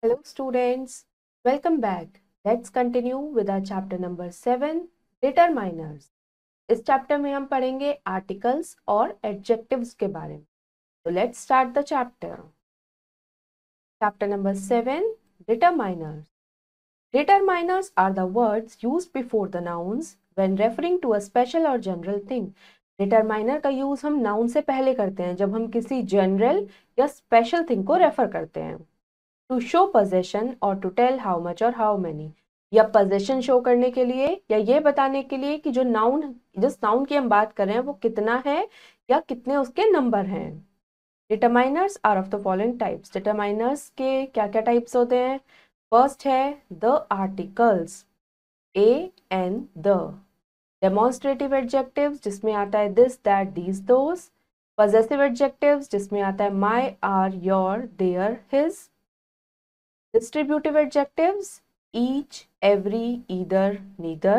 Hello students, welcome back. Let's continue with our chapter number 7, determiners. इस chapter में हम पढ़ेंगे आर्टिकल्स और एडजेक्टिव्स के बारे में. So let's start the chapter. Chapter number 7, determiners. Determiners are the words used before the nouns when referring to a special or general thing. Determiner का use हम नाउन से पहले करते हैं जब हम किसी जनरल या स्पेशल थिंग को रेफर करते हैं. टू शो पोजेशन और टू टेल हाउ मच और हाउ मेनी, या पोजेशन शो करने के लिए या ये बताने के लिए कि जिस नाउन की हम बात कर रहे हैं वो कितना है या कितने उसके नंबर हैं. Determiners are of the following types. Determiners के क्या क्या टाइप्स होते हैं? फर्स्ट है the articles, a an the. Demonstrative adjectives जिसमें आता है this that these those. Possessive adjectives जिसमें आता है my our your their his. Distributive adjectives each, every, either, neither.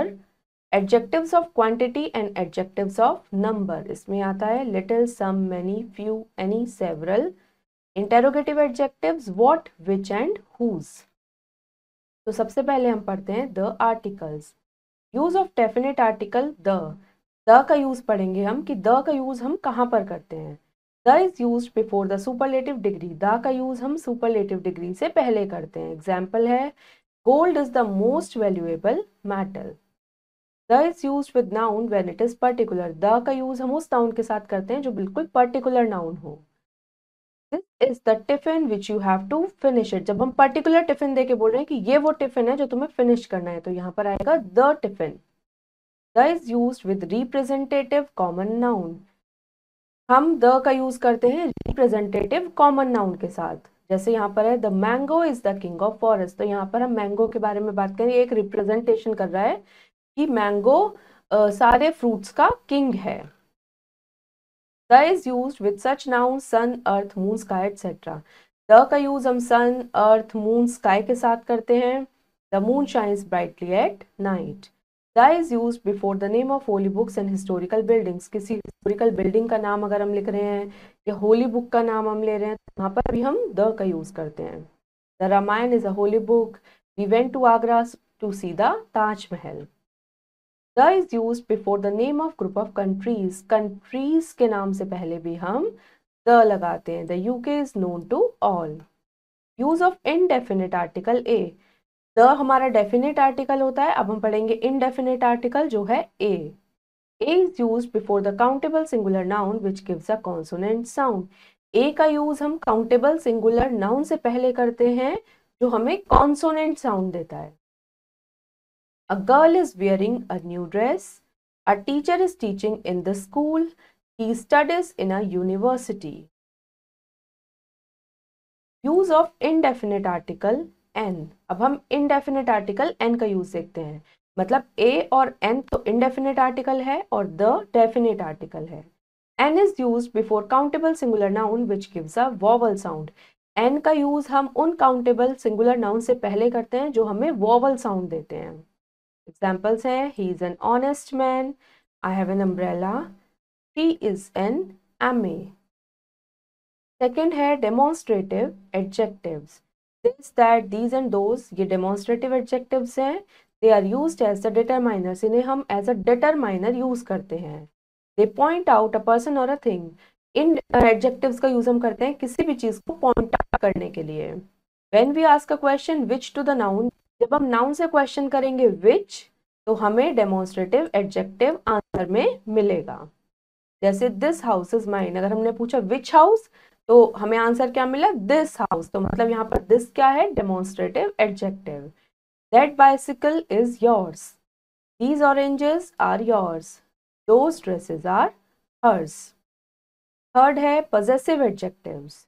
Adjectives of quantity and adjectives of number इसमें आता है little, some, many, few, any, several. Interrogative adjectives what, which and whose. तो सबसे पहले हम पढ़ते हैं the articles. Use of definite article the. The का यूज पढ़ेंगे हम कि the का यूज हम कहाँ पर करते हैं. The is used before the superlative degree. The का यूज हम superlative degree से पहले करते हैं. Example है gold is the most valuable metal. The is used with noun when it is particular. The का यूज हम उस noun के साथ करते हैं जो बिल्कुल particular noun हो. This is the tiffin which you have to finish it. जब हम particular tiffin देके बोल रहे हैं कि ये वो tiffin है जो तुम्हें finish करना है तो यहाँ पर आएगा the tiffin. The is used with representative common noun. हम द का यूज करते हैं रिप्रेजेंटेटिव कॉमन नाउन के साथ. जैसे यहाँ पर है the mango is the king of forest. तो यहाँ पर हम मैंगो के बारे में बात करें, एक रिप्रेजेंटेशन कर रहा है कि मैंगो सारे फ्रूट्स का किंग है. The is use with such noun sun earth moon sky etcetera. The का यूज हम सन अर्थ मून स्काई के साथ करते हैं. The moon shines brightly at night. The is used before the name of holy books and historical buildings. किसी historical building का नाम अगर हम लिख रहे हैं या holy book का नाम हम ले रहे हैं तो यहाँ पर भी हम the का यूज करते हैं. The Ramayana is a holy book. We went to Agra to see the Taj Mahal. The is used before the name of group of countries. Countries के नाम से पहले भी हम the लगाते हैं. The UK is known to all. Use of indefinite article A. The हमारा definite article होता है. अब हम पढ़ेंगे इनडेफिनेट आर्टिकल जो है a. A is use before the countable singular noun which gives a consonant sound. A का use हम काउंटेबल सिंगुलर नाउन से पहले करते हैं जो हमें कॉन्सोनेंट साउंड देता है. A girl is wearing a new dress. A teacher is teaching in the school. He studies in a university. Use of indefinite article an. अब हम इनडेफिनेट आर्टिकल एन का यूज देखते हैं. मतलब ए और एन तो इनडेफिनेट आर्टिकल है और द डेफिनेट आर्टिकल है. An is use before countable singular noun which gives a vowel sound. An का यूज हम उन काउंटेबल सिंगुलर नाउन से पहले करते हैं जो हमें वॉवल साउंड देते हैं. एग्जाम्पल्स हैं he is an honest man. I have an umbrella. She is an MA. Second है demonstrative adjectives. This, that, these and those ये demonstrative adjectives हैं. They are used as the determiners. इन्हें हम as a determiner use करते हैं. They point out a person or a thing. In adjectives का use हम करते हैं किसी भी चीज को point out करने के लिए. When we ask a question which to the noun, जब हम noun से question करेंगे which तो हमें demonstrative adjective आंसर में मिलेगा. जैसे this house is mine. अगर हमने पूछा which house तो हमें आंसर क्या मिला? This house. तो मतलब यहाँ पर दिस क्या है? Demonstrative adjective. That bicycle is yours. These oranges are yours. Those dresses are hers. Third है possessive adjectives.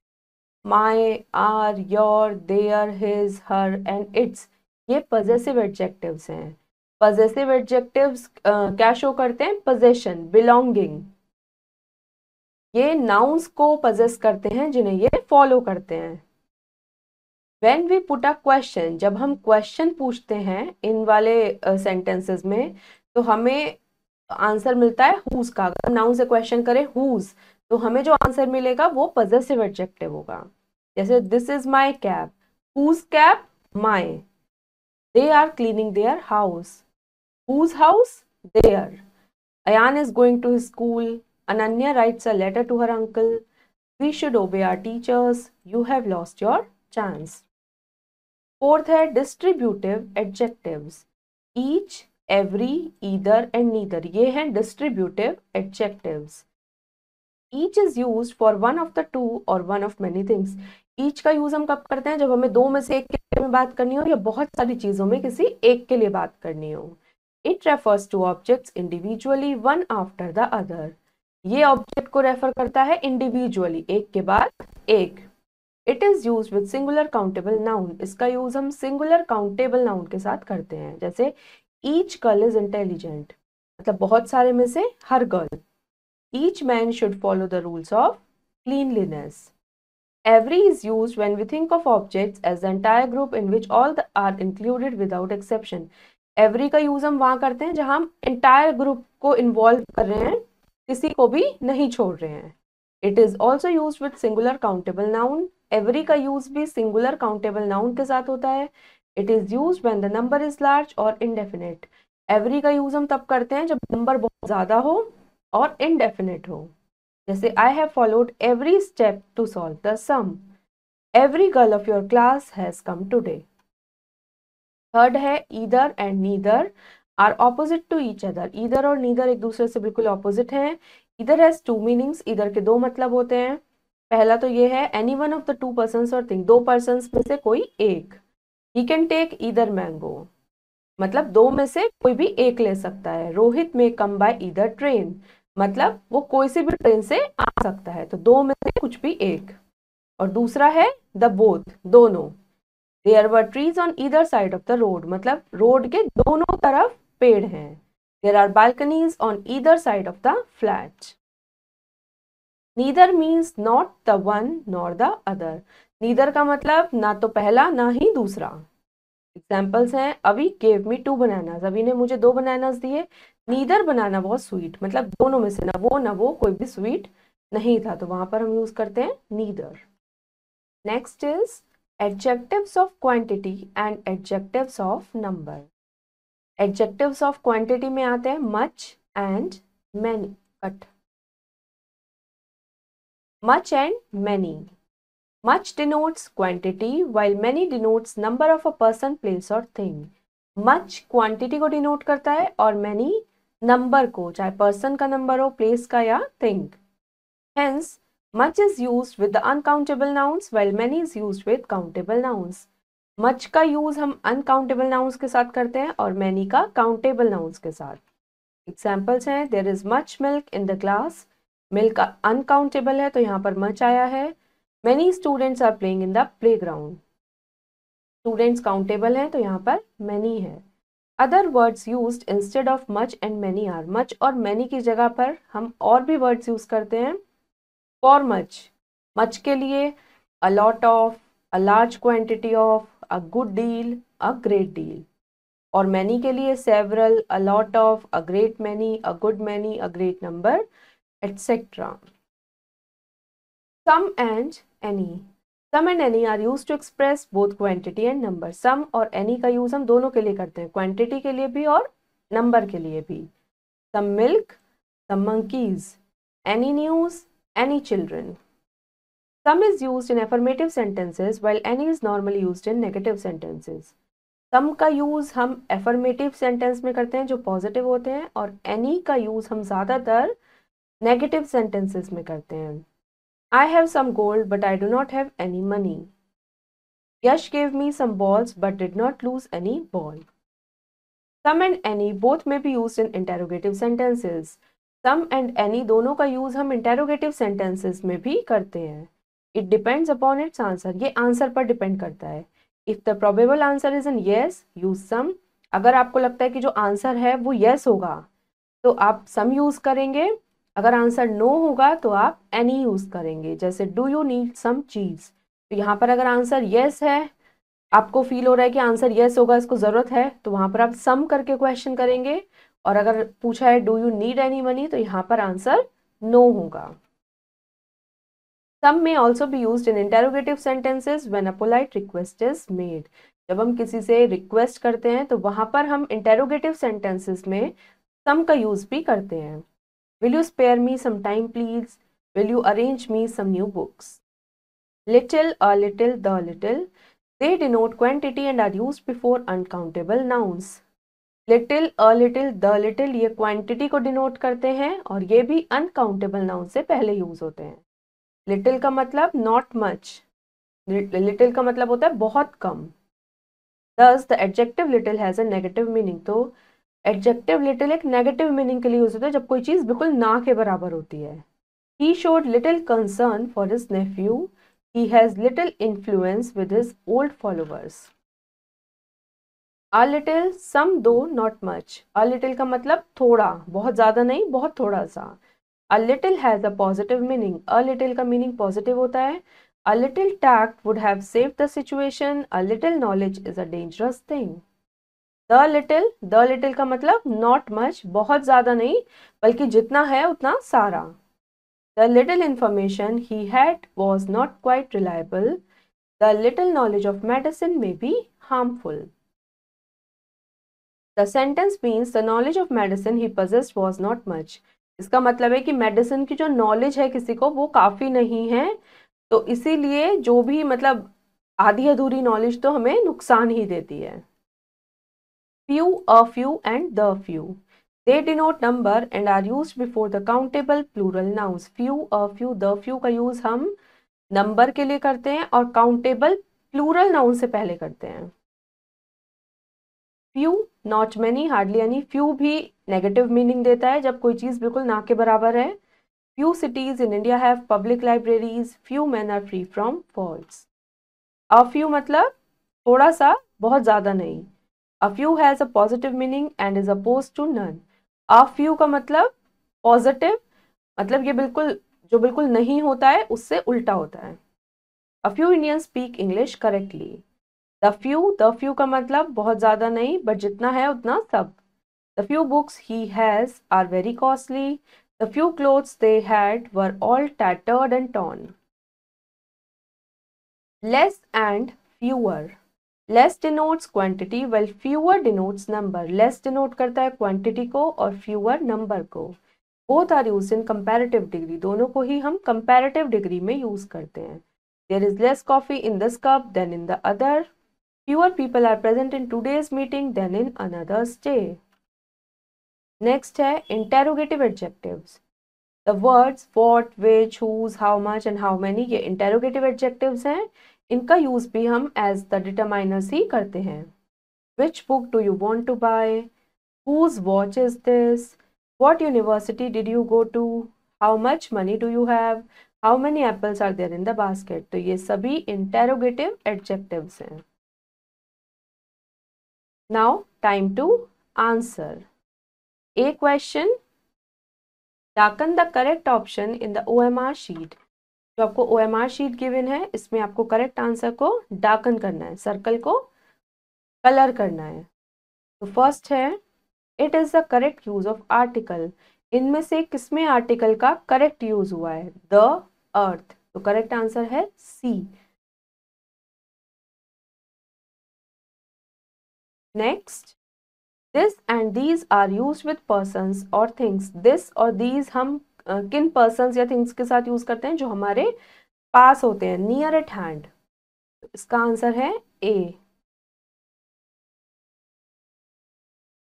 My, our, your, their, his, her and its. ये पॉजेसिव एडजेक्टिव्स हैं. पॉजेसिव एडजेक्टिव्स क्या शो करते हैं? Possession, belonging. ये nouns को possess करते हैं जिन्हें ये फॉलो करते हैं. When we put a question, जब हम क्वेश्चन पूछते हैं इन वाले सेंटेंसेस में तो हमें आंसर मिलता है whose का. अगर हम नाउन से क्वेश्चन करें whose तो हमें जो आंसर मिलेगा वो पजेसिव एडजेक्टिव होगा. जैसे this is my cab. Whose cap? My. They are cleaning their house. Whose house? Their. Ayan is going to his school. Ananya writes a letter to her uncle. We should obey our teachers. You have lost your chance. Fourth है distributive adjectives. Each, every, either and neither. ये हैं distributive adjectives. Each is used for one of the two or one of many things. Each का use हम कब करते हैं? जब हमें दो में से एक के बारे में बात करनी हो या बहुत सारी चीजों में किसी एक के लिए बात करनी हो. It refers to objects individually one after the other. ये ऑब्जेक्ट को रेफर करता है इंडिविजुअली, एक के बाद एक. It is use with singular countable noun. इसका यूज हम सिंगुलर काउंटेबल नाउन के साथ करते हैं. जैसे ईच गर्ल इज इंटेलिजेंट, मतलब बहुत सारे में से हर girl. Each man should follow the rules of cleanliness. Every is used when we think of objects as the entire group in which all are included without exception. Every का use हम वहां करते हैं जहां हम entire ग्रुप को involve कर रहे हैं, किसी को भी नहीं छोड़ रहे हैं. It is also used with singular countable noun. Every का यूज भी singular countable noun के साथ होता है. It is used when the number is large or indefinite. Every का यूज हम तब करते हैं जब नंबर बहुत ज्यादा हो और indefinite हो. जैसे I have followed every step to solve the sum. Every girl of your class has come today. Third है either and neither are opposite to each other. Either और neither एक दूसरे से बिल्कुल opposite हैं. Either has two meanings. Either के दो मतलब होते हैं. पहला तो ये है any one of the two persons or thing. दो persons में से कोई एक. He can take either mango. मतलब दो में से कोई भी एक ले सकता है. Rohit may come by either train. मतलब वो कोई से भी ट्रेन से आ सकता है. तो दो में से कुछ भी एक. और दूसरा है द बोथ, दोनों. There were trees on either side of the road. मतलब रोड के दोनों तरफ पेड़ हैं. There are balconies on either side of the flat. Neither means not the one nor the other. Neither का मतलब ना तो पहला ना ही दूसरा. एग्जाम्पल्स हैं अवी gave me 2 bananas. अवी ने मुझे 2 बनानास दिए. नीदर बनाना was sweet, मतलब दोनों में से ना वो कोई भी स्वीट नहीं था, तो वहां पर हम यूज करते हैं neither. Next is adjectives of quantity and adjectives of number. Adjectives of quantity में आते हैं much and many. Cut. Much and many. Much denotes quantity while many denotes number of a person, place or thing. Much quantity को denote करता है और many number को, चाहे person का number हो, place का या thing. Hence, much is used with the uncountable nouns while many is used with countable nouns. Much का use हम uncountable nouns के साथ करते हैं और many का countable nouns के साथ. Examples हैं there is much milk in the glass. Milk uncountable है तो यहाँ पर much आया है. Many students are playing in the playground. Students countable है तो यहाँ पर many है. Other words used instead of much and many are. Much और many की जगह पर हम और भी words use करते हैं. For much, much के लिए a lot of, a large quantity of, a good deal, a great deal. और many के लिए several, a lot of, a great many, a good many, a great number, etc. Some and any. Some and any are used to express both quantity and number. Some और any का use हम दोनों के लिए करते हैं, quantity के लिए भी और नंबर के लिए भी. Some milk, some monkeys, any news, any children. Some is used in affirmative sentences while any is normally used in negative sentences. Some का यूज हम affirmative sentence में करते हैं जो पॉजिटिव होते हैं और any का यूज हम ज्यादातर नेगेटिव sentences में करते हैं. I have some gold but I do not have any money. Yash gave me some balls but did not lose any ball. Some and any both may be used in interrogative sentences. Some and any दोनों का use हम interrogative sentences में भी करते हैं. It depends upon its answer. ये answer पर depend करता है. If the probable answer is in yes, use some. अगर आपको लगता है कि जो आंसर है वो yes होगा तो आप some यूज करेंगे. अगर आंसर नो होगा तो आप एनी यूज करेंगे. जैसे डू यू नीड सम चीज, तो यहाँ पर अगर आंसर यस है, आपको फील हो रहा है कि आंसर यस होगा, इसको जरूरत है, तो वहां पर आप सम करके क्वेश्चन करेंगे. और अगर पूछा है do you need any money तो यहाँ पर आंसर नो होगा. Some may also be used in interrogative sentences when a polite request is made. जब हम किसी से रिक्वेस्ट करते हैं तो वहां पर हम इंटेरोगेटिव सेंटेंसेस में some का यूज भी करते हैं. Will you spare me some time please? Will you arrange me some new books? Little, a little, the little. They denote quantity and are used before uncountable nouns. Little, a little, the little ये quantity को denote करते हैं और ये भी uncountable noun से पहले use होते हैं. Little का मतलब not much. Little का मतलब होता है बहुत कम. Thus the adjective little has a negative meaning. तो adjective little एक negative meaning के लिए यूज होता है जब कोई चीज बिल्कुल ना के बराबर होती है. He showed little concern for his nephew. He has little influence with his old followers. A little, some though not much. A little का मतलब थोड़ा, बहुत ज्यादा नहीं, बहुत थोड़ा सा. A little has a positive meaning. A little का meaning positive होता है. A little tact would have saved the situation. A little knowledge is a dangerous thing. The little का मतलब not much, बहुत ज्यादा नहीं, बल्कि जितना है उतना सारा. The little information he had was not quite reliable. The little knowledge of medicine may be harmful. The sentence means the knowledge of medicine he possessed was not much. इसका मतलब है कि मेडिसिन की जो नॉलेज है किसी को वो काफी नहीं है, तो इसीलिए जो भी मतलब आधी अधूरी नॉलेज तो हमें नुकसान ही देती है. Few, a few and the few. They denote number and are used before the countable plural nouns. Few, a few, the few का यूज हम नंबर के लिए करते हैं और काउंटेबल प्लूरल नाउन से पहले करते हैं. Few, not many, hardly any. Few भी नेगेटिव मीनिंग देता है जब कोई चीज बिल्कुल ना के बराबर है. Few cities in India have public libraries. Few men are free from faults. A few मतलब थोड़ा सा, बहुत ज्यादा नहीं. A few has a positive meaning and is opposed to none. A few का मतलब positive, मतलब ये बिल्कुल जो बिल्कुल नहीं होता है उससे उल्टा होता है. A few Indians speak English correctly. The few का मतलब बहुत ज्यादा नहीं, बट जितना है उतना सब. The few books he has are very costly. The few clothes they had were all tattered and torn. Less and fewer. Less denotes quantity while fewer denotes number. Less denote करता है quantity को और fewer number को. Both are used in comparative degree. दोनों को ही हम comparative degree में use करते हैं. There is less coffee in this cup than in the other. Fewer people are present in today's meeting than in another's day. Next है interrogative adjectives. The words what, which, whose, how much and how many ये interrogative adjectives हैं. इनका use भी हम as the determiners ही करते हैं. Which book do you want to buy? Whose watch is this? What university did you go to? How much money do you have? How many apples are there in the basket? तो ये सभी interrogative adjectives हैं. Now time to answer. A question. Darken the correct option in the OMR sheet. जो आपको OMR sheet given है इसमें आपको correct answer को डार्कन करना है, सर्कल को कलर करना है. तो फर्स्ट है it is the correct use of article. इनमें से किसमें आर्टिकल का करेक्ट यूज हुआ है? The earth. तो करेक्ट आंसर है C. Next this and these are used with persons और थिंग्स. दिस और दीज हम किन पर्सन्स या थिंग्स के साथ यूज करते हैं? जो हमारे पास होते हैं, नियर एट हैंड. इसका आंसर है A.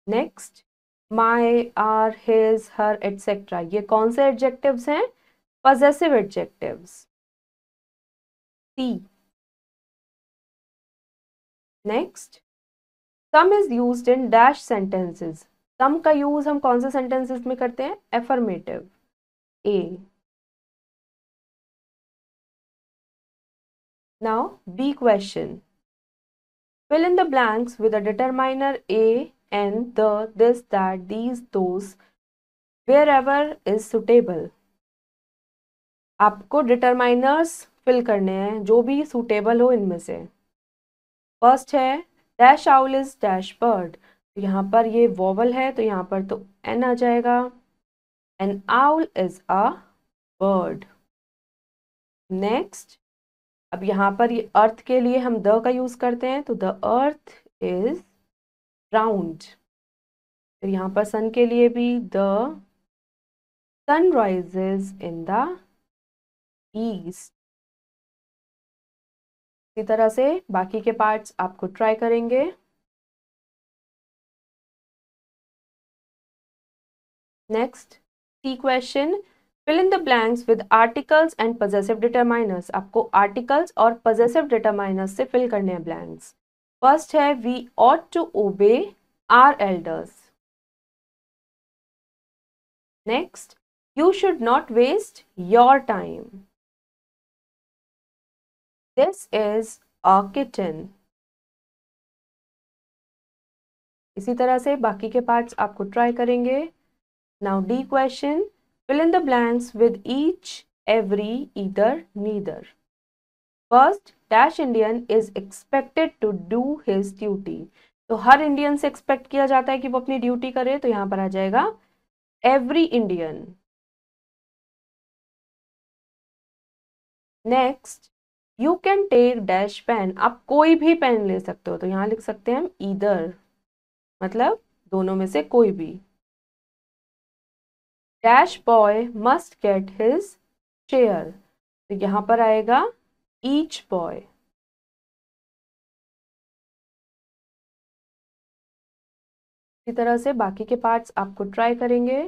Next my, our, his, her etcetera. ये कौन से एडजेक्टिव्स हैं? Possessive adjectives. C. Next some is used in dash sentences. Some का यूज हम कौन से सेंटेंसेस में करते हैं? Affirmative. A. Now B question. Fill in the blanks with a determiner a, n, the, this, that, these, those, wherever is suitable. आपको determiners fill करने हैं जो भी सुटेबल हो इनमें से. फर्स्ट है dash owl is dash bird. तो यहाँ पर ये वॉवल है तो यहाँ पर तो एन आ जाएगा. N owl is a bird. Next, अब यहाँ पर ये अर्थ के लिए हम द का यूज करते हैं, तो द अर्थ इज राउंड। फिर यहाँ पर सन के लिए भी the sun rises in the east. इसी तरह से बाकी के पार्ट्स आपको ट्राई करेंगे। Next C question, fill in the blanks with articles and possessive determiners. आपको आर्टिकल्स और पजेसिव डिटरमाइनर्स से फिल करने हैं ब्लैंक्स। फर्स्ट है we ought to obey our elders. Next, you should not waste your time. This is a kitten. इसी तरह से बाकी के पार्ट्स आपको ट्राई करेंगे। Now D question, fill in the blanks with each, every, either, neither. First, dash Indian is expected to do his duty. तो हर Indian से expect किया जाता है कि वो अपनी ड्यूटी करे, तो यहां पर आ जाएगा every Indian. Next, you can take dash pen. आप कोई भी पेन ले सकते हो, तो यहाँ लिख सकते हैं हम ईदर, मतलब दोनों में से कोई भी। Dash boy must get his share, तो यहाँ पर आएगा ईच बॉय। इसी तरह से बाकी के पार्ट्स आपको ट्राई करेंगे।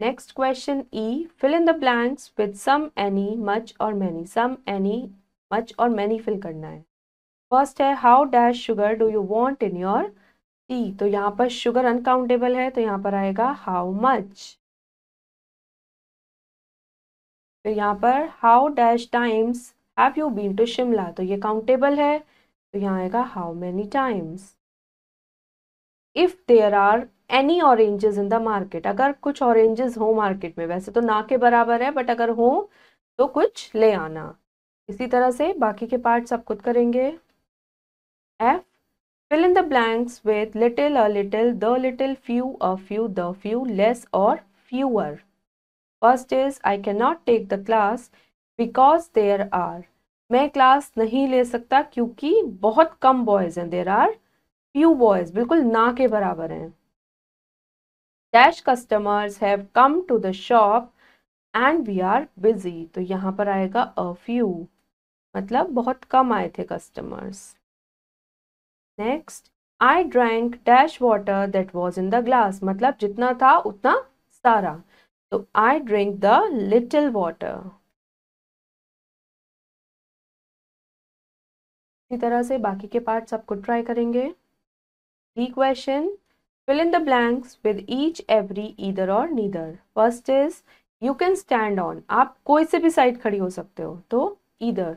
Next question E, fill in the blanks with some, any, much और मैनी। सम, एनी, मच और मैनी फिल करना है। फर्स्ट है how dash sugar do you want in your tea, तो यहाँ पर शुगर अनकाउंटेबल है, तो यहाँ पर आएगा हाउ मच। तो यहाँ पर how dash times have you been to Shimla, तो ये काउंटेबल है, तो यहाँ आएगा how many times. If there are any oranges in the market, अगर कुछ ऑरेंजेस हो मार्केट में, वैसे तो ना के बराबर है, बट अगर हो तो कुछ ले आना। इसी तरह से बाकी के पार्ट्स आप खुद करेंगे। F, fill in the blanks with little, a little, few, a few, the few, less or fewer. First is I cannot take the class because there are. मैं क्लास नहीं ले सकता क्योंकि बहुत कम बॉयज हैं। There are few boys, बिल्कुल ना के बराबर हैं। Dash customers have come to the shop and we are busy, तो यहाँ पर आएगा a few, मतलब बहुत कम आए थे customers. Next, I drank dash water that was in the glass, मतलब जितना था उतना सारा, तो I drink the little water। इसी तरह से बाकी के पार्ट्स आपको ट्राई करेंगे। D question, fill in the blanks with each, every, either or neither. First is you can stand on, आप कोई से भी साइड खड़ी हो सकते हो, तो either।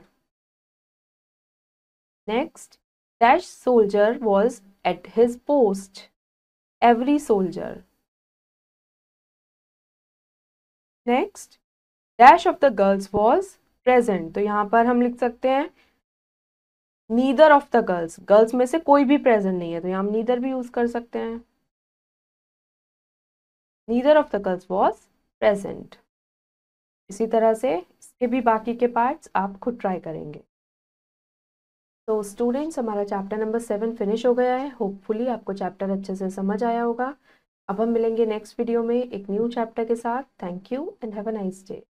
Next, dash soldier was at his post, every soldier। Next, dash of the girls was present, तो यहाँ पर हम लिख सकते हैं neither of the girls, girls में से कोई भी प्रेजेंट नहीं है, तो यहाँ हम neither भी यूज कर सकते हैं। neither of the girls was present। इसी तरह से इसके भी बाकी के पार्ट्स आप खुद ट्राई करेंगे। तो स्टूडेंट्स, हमारा चैप्टर नंबर 7 फिनिश हो गया है। होपफुली आपको चैप्टर अच्छे से समझ आया होगा। अब हम मिलेंगे नेक्स्ट वीडियो में एक न्यू चैप्टर के साथ। Thank you and have a nice day.